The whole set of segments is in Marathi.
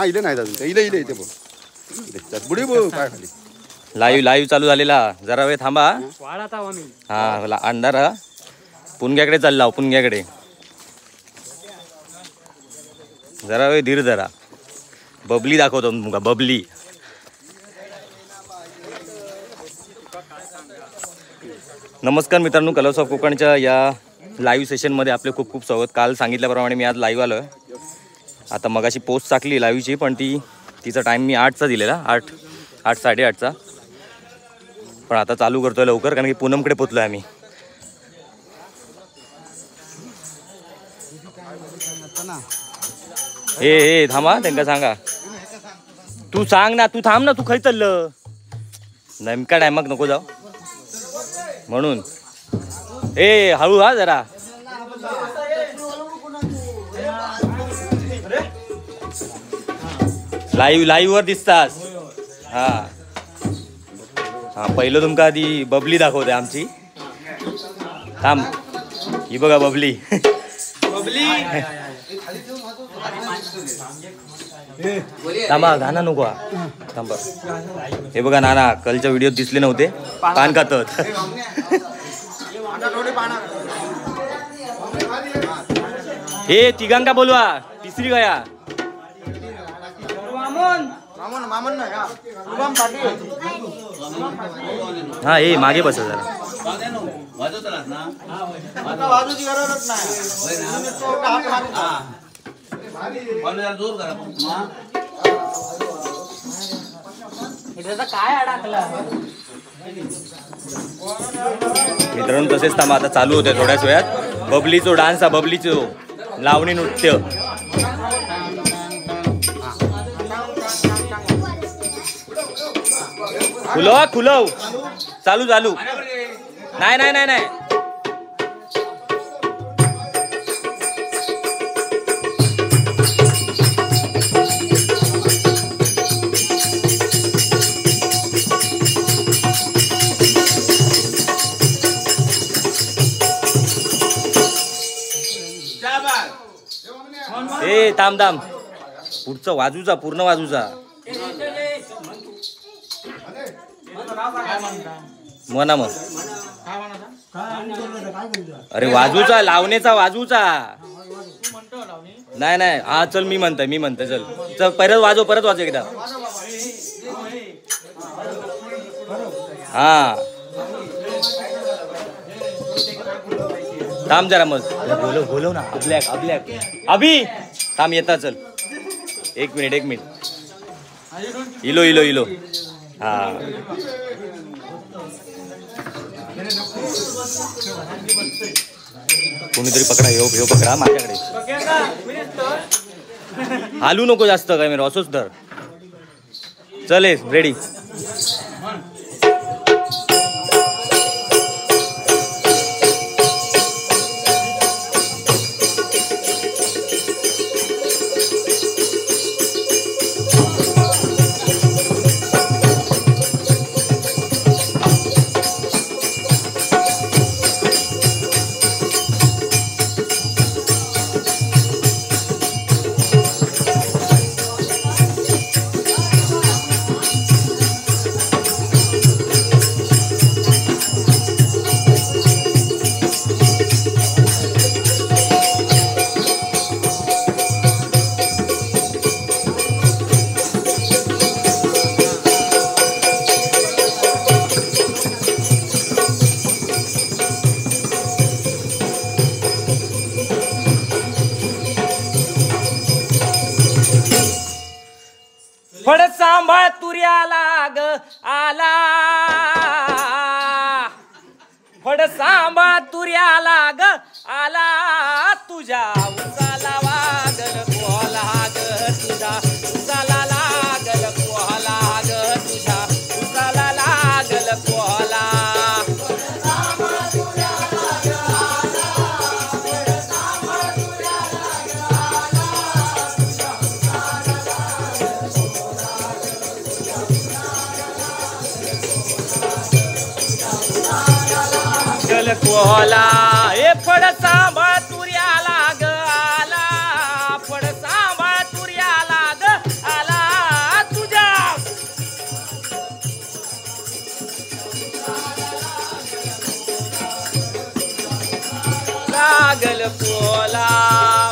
हा इले नाही जात इले इले इथे बघ बुडी बघ पाय खाली लाईव्ह चालू झालेला जरा वेळ थांबा हा अंधारा पुणग्याकडे चालला पुणग्याकडे जरा वेळ धीर जरा बबली दाखवतो तुमका बबली नमस्कार मित्रांनो कलर्स ऑफ कोकणच्या या लाईव्ह सेशनमध्ये आपले खूप खूप स्वागत काल सांगितल्याप्रमाणे मी आज लाईव्ह आलो आहे आता मगाशी पोस्ट टाकली लाईव्हची पण तिचा टाईम मी 8चा दिलेला 8 8:30चा पण आता चालू करतोय लवकर कारण की पूनमकडे पोचलोय आम्ही ए थांबा त्यांना सांगा तू सांग ना तू थांब ना तू खाली चाललं नेमका टायमाक नको जाऊ म्हणून ए हळू हा जरा लाईव्ह वर दिसतास हा हा पहिलं तुमका आधी बबली दाखवते आमची थांब ही बघा बबली बबली थांबा गाणं नको थांबा हे बघा नाना कालच्या व्हिडिओत दिसले नव्हते पान खातात हे तिघांका बोलवा तिसरी गया हा हे मागे बस जरा मित्रांनो तसेच थांबा आता चालू होते थोड्याच वेळात बबलीचो डान्स हा बबलीचो लावणी नृत्य खुलव चालू नाही ए थांब पुढचा वाजूचा पूर्ण वाजूचा म्हणा मग अरे वाजूचा लावणीचा वाजूचा नाही हा चल मी म्हणतोय चल परत वाजव एकदा हा थांब जरा मग बोलव ना अब्लॅक अभि थांब येता चल एक मिनिट इलो हा कोणीतरी पकडा ह्यो पकडा माझ्याकडे हालू नको जास्त काय मी असोच धर चल रेडी फड सांभाळ तुर्याला ग आला फड सांभाळ तुर्याला ग आला तुझ्या उसाला वागल कोला ग तुझ्या उसाला लागल कोला ग तुझ्या उसाला लागल कोला कोला ए फड सांभाळ तुर्याला ग आला फड सांभाळ तुर्याला ग कोला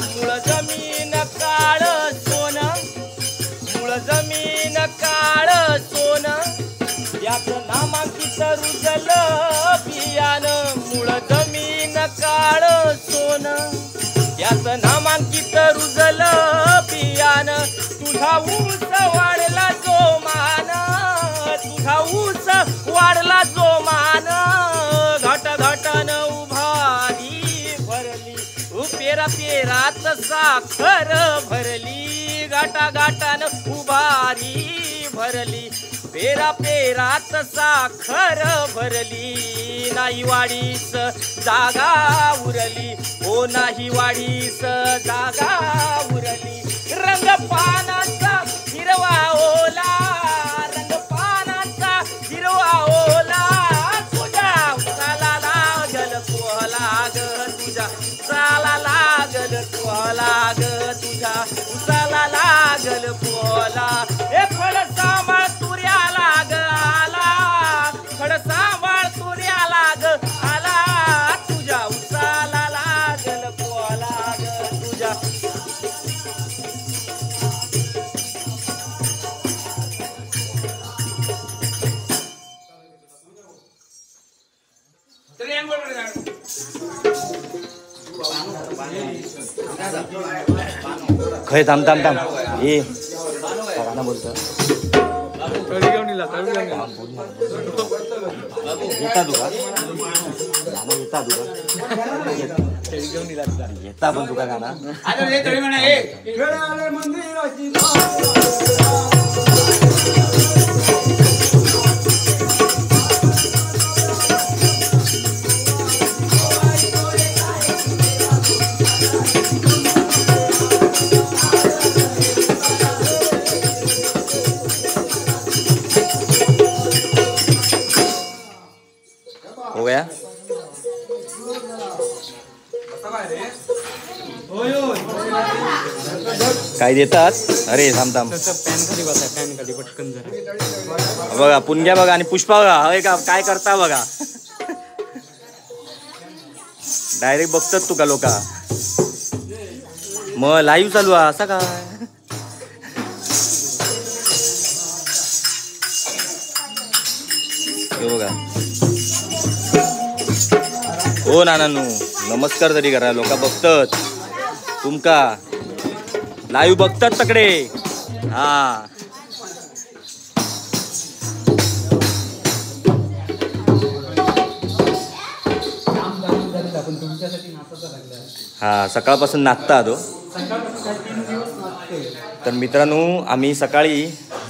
मूळ जमीन काळ सोन मूळ जमीन काळ सोन याचं नामांकित रुजलं बियाण मूळ जमीन काळ सोन याचं नामांकित रुजलं बियाण तुझा ऊस वाढला जो मान तुझा ऊस वाढला जो मान घट घटन उभारी भरली पेरा पेरात साखर भरली घटा घाटान उभारी भरली पेरा पेरात साखर भरली नाही वाढीस जागा उरली हो नाही वाढीस जागा उरली रंग पानाचा हिरवा ओला रंग पानाचा हिरवा ओला तुझ्या उसाला लागल कोला ग तुझ्या उसाला लागल कोला ग तुझ्या उसाला लागल कोला हे फळ सांभाळ तुर्याला ग आला फळ सांभाळ तुर्याला ग आला तुझ्या उसाला लागल कोला ग तुझ्या खय थांब थांब थांब ए गाणं बोलतो येता तुका गाणं येता तुका येता पण तुका गाणं हो गया काय देतात अरे थांब थांब फॅन खाली पटकन जरा बघा पुणग्या बघा आणि पुष्पा बघा हवे का काय करता बघा डायरेक्ट बघतात तुका लोका मग लाईव्ह चालू आहे असा काय बघा हो नानांनो नमस्कार तरी करा लोक बघतात तुमका लाईव्ह बघतात तकडे हा हा सकाळपासून नाचता तो तर मित्रांनो आम्ही सकाळी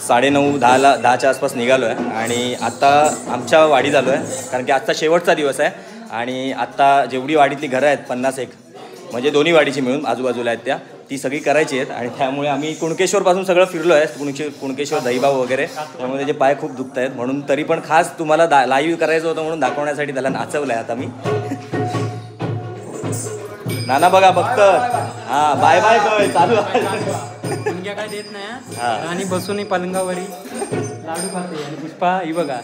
9:30-10च्या आसपास निघालो आहे आणि आता आमच्या वाडीत आलो आहे कारण की आजचा शेवटचा दिवस आहे आणि आत्ता जेवढी वाडीतली घरं आहेत 51 म्हणजे दोन्ही वाडीची मिळून आजूबाजूला आहेत त्या ती सगळी करायची आहेत आणि त्यामुळे आम्ही कुणकेश्वरपासून सगळं फिरलो आहे कुणकेश्वर दहीबाव वगैरे त्यामुळे त्याचे पाय खूप दुखत आहेत म्हणून तरी पण खास तुम्हाला लाईव्ह करायचं होतं म्हणून दाखवण्यासाठी त्याला नाचवलं आहे आता मी नाना बघा बघतात हा बाय बाय काय चालू मुलग्या काय देत नाही आणि बसून पलंगावरी लाडू खाते आणि पुष्पा ही बघा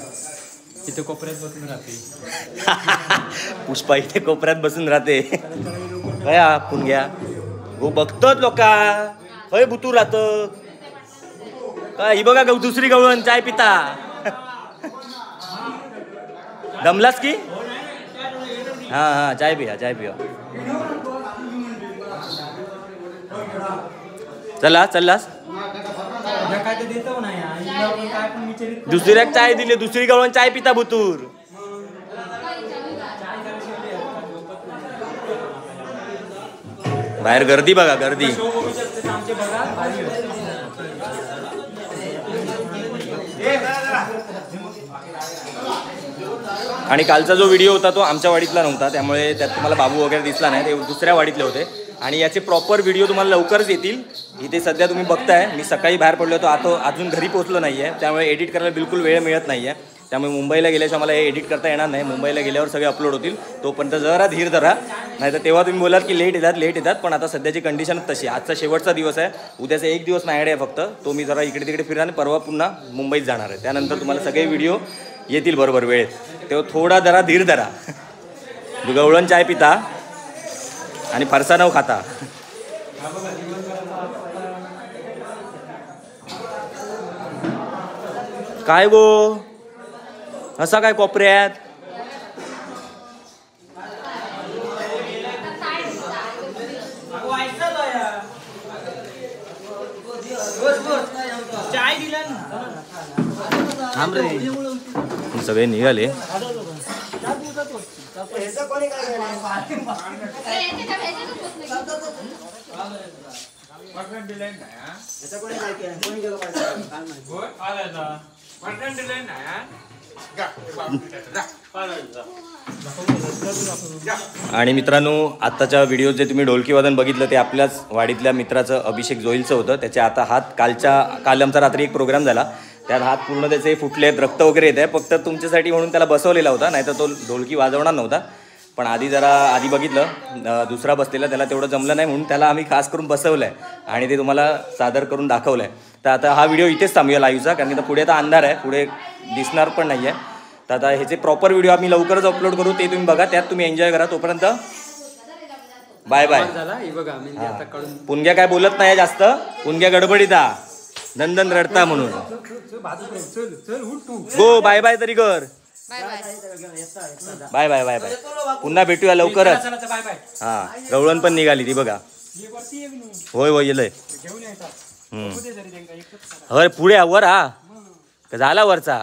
इथे कोपऱ्यात बसून राहते पुष्पा इथे कोपऱ्यात बसून राहते कया पुणग्या हो बघतात लोका हय बुतू राहत काय ही बघा दुसरी गवळण चाय पिता दमलास की हा हा चाय पिया चल्लास दुसऱ्याक चाय दिली दुसरी गवळण चाय पिता बुतूर बाहेर गर्दी बघा गर्दी आणि कालचा जो व्हिडिओ होता तो आमच्या वाडीतला नव्हता त्यामुळे त्यात तुम्हाला बाबू वगैरे दिसला नाही ते दुसऱ्या वाडीतले होते आणि याचे प्रॉपर व्हिडिओ तुम्हाला लवकरच येतील इथे सध्या तुम्ही बघताय मी सकाळी बाहेर पडलो होतो आता अजून घरी पोहोचलो नाही आहे त्यामुळे एडिट करायला बिलकुल वेळ मिळत नाही आहे त्यामुळे मुंबईला गेल्याशिवाय मला हे एडिट करता येणार नाही मुंबईला गेल्यावर सगळे अपलोड होतील तोपर्यंत जरा धीर धरा नाही तर तेव्हा तुम्ही बोलाल की लेट येतात पण आता सध्याची कंडिशन तशी आजचा शेवटचा दिवस आहे उद्याचा एक दिवस माझ्याकडे आहे फक्त तो मी जरा इकडे तिकडे फिरणार आणि परवा पुन्हा मुंबईत जाणार आहे त्यानंतर तुम्हाला सगळे व्हिडिओ येतील बरोबर वेळेत तेव्हा थोडा जरा धीर धरा गवळण चाय पिता आणि फरसाणव खाता. काय गो असा काय कोपऱ्यात? सगळे निघाले. आणि मित्रांनो, आत्ताच्या व्हिडिओ जे तुम्ही ढोलकी वादन बघितलं ते आपल्याच वाडीतल्या मित्राचं अभिषेक जोईलचं होतं. त्याचे आता हात काल आमचा रात्री एक प्रोग्राम झाला, त्यात हात पूर्ण त्याचे फुटले आहेत, रक्त वगैरे येत आहे. फक्त तुमच्यासाठी म्हणून त्याला बसवलेला होता, नाहीतर तो ढोलकी वाजवणार नव्हता. पण आधी बघितलं दुसरा बसलेला, त्याला तेवढं जमलं नाही म्हणून त्याला आम्ही खास करून बसवलं आहे आणि ते तुम्हाला सादर करून दाखवलं आहे. तर आता हा व्हिडिओ इथेच थांबूया लाईव्हचा, कारण की पुढे आता अंधार आहे, पुढे दिसणार पण नाही आहे. तर आता ह्याचे प्रॉपर व्हिडिओ आम्ही लवकरच अपलोड करू, ते तुम्ही बघा, त्यात तुम्ही एन्जॉय करा. तोपर्यंत बाय बाय. पुणग्या काय बोलत नाही जास्त, पुणग्या गडबडीता नंदन रडता म्हणून. गो बाय बाय तरी कर. Bye bye bye bye. पुन्हा भेटूया लवकरच. हा, गवळण पण निघाली ती बघा. होय होय येलय. होय पुढे वर हा झाला वरचा.